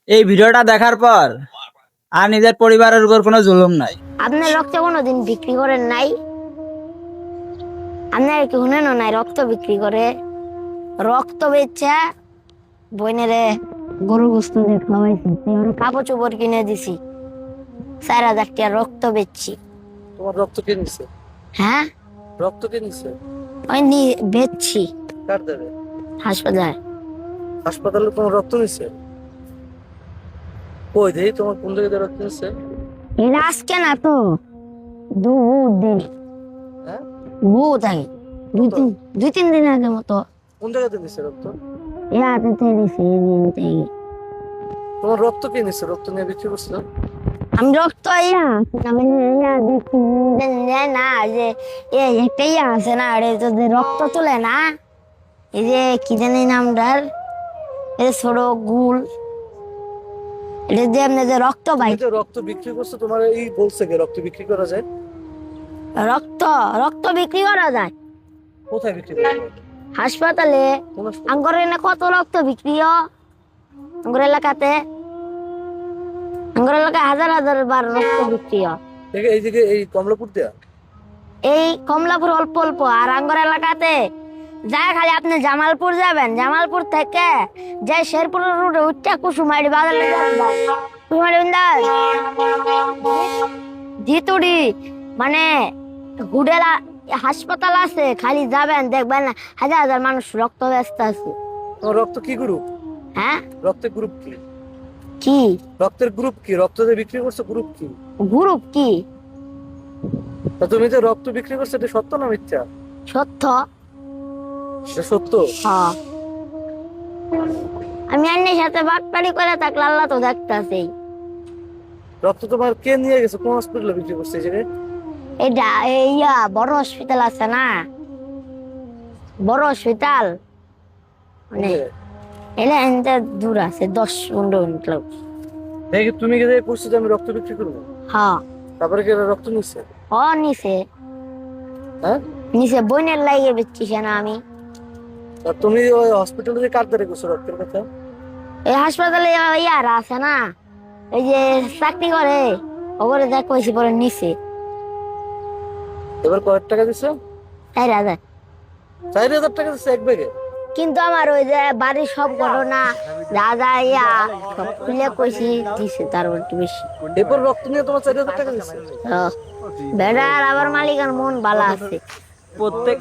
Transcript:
এই ভিডিওটা দেখার পর আর নিজের পরিবারের উপর কোনো জুলুম নাই। আপনার রক্ত কোনোদিন বিক্রি করেন নাই? আপনার কি শুনেন নাই রক্ত বিক্রি করে? রক্ত বেচা বইনেরে গরু গোস্ত দিয়ে খাওয়াইছি, কাপড় চোপড় কিনে দিছি, 4,000 টাকা রক্ত বেচছি। তোমার রক্ত কে নিছে? হ্যাঁ, রক্ত কে নিছে? ওই বেচছি কার দেবে? হাসপাতাল। হাসপাতালে তোমার রক্ত নিছে? কই দেই তোমার কোন জায়গায় রক্ত নিছে? এটা আজকে না তো, দিন হ্যাঁ, বহুত আগে, দুই তিন দিন আগে মতো কোন জায়গাতে নিছে রক্ত? ইয়াতে দিছি এই দিন। তোমার রক্ত কে নিছে? রক্ত নিয়ে বিক্রি করছো? আমি রক্ত আমি দেখি না যে একটা আছে না, যে রক্ত তোলে না, এই যে কি জানি নামটার, এই যে ছোট গুল, এটা দিয়ে আপনি যে রক্ত পাই। তুমি যে রক্ত বিক্রি করছো, তোমার এই বলছে কে রক্ত বিক্রি করা যায়? রক্ত রক্ত বিক্রি করা যায় কোথায় বিক্রি করা যায়? হাসপাতালে। কোন হাসপাতালে? আঙ্গর এনে কত রক্ত বিক্রি হয় আঙ্গর এলাকাতে, আঙ্গর এলাকায় হাজার হাজার বার রক্ত বিক্রি হয়। এইদিকে এই কমলাপুর দেয়া? এই কমলাপুর অল্প অল্প, আর আঙ্গর এলাকাতে যা খালি আপনি জামালপুর যাবেন, জামালপুর থেকে যে শেরপুর রোডে উঠটা কুসুমারি বাজারে কুসুমারি জিতুড়ি মানে হুডেলা হাসপাতাল আছে, খালি যাবেন দেখবেন না হাজার হাজার মানুষ রক্ত ব্যস্ত আছে। তোমার রক্ত কি গ্রুপ? হ্যাঁ, রক্তের গ্রুপ কি? কি রক্তের গ্রুপ কি? রক্ত যে বিক্রি করছো গ্রুপ কি? গ্রুপ কি? তা তুমি যে রক্ত বিক্রি করছো এটা সত্য না মিথ্যা? সত্য। এটা সত্য? হ্যাঁ, আমি আন্নের সাথে বাটপাড়ি করে থাকলে আল্লাহ তো দেখতাছেই। রক্ত তোমার কে নিয়ে গেছে? কোন হসপিটালে বিক্রি করছে এই জায়গায়? এটা বড় হসপিটাল আছে না, বড় হসপিটাল মানে এলে এনতে দূর আছে, 10-15 মিনিট লাগবে। দেখি তুমি কি করছো যে আমি রক্ত বিক্রি করবো? হ্যাঁ, তারপরে কি এরা রক্ত নিচ্ছে? নিচে হ্যাঁ, নিচে বইনের লাইগে বেচছিস না আমি। আর তুমি ওই হসপিটালে যে কার দ্বারা করছো রক্তের কথা? এই হাসপাতালে ইয়ার আছে না, এই যে চাকরি করে ওপরে দেখ কইছি পরে নিচে এবার কয়েক টাকা দিছে? 4,000। 4,000 টাকা দিচ্ছে এক ব্যাগে? কিন্তু আমার ওই যে বাড়ির সব ঘটনা যা যা সব খুলে কইছি দিছে তার একটু বেশি। এরপর রক্ত নিয়ে তোমার 4,000 টাকা দিচ্ছে? বেড়ার আবার মালিকার মন ভালো আছে। প্রত্যেক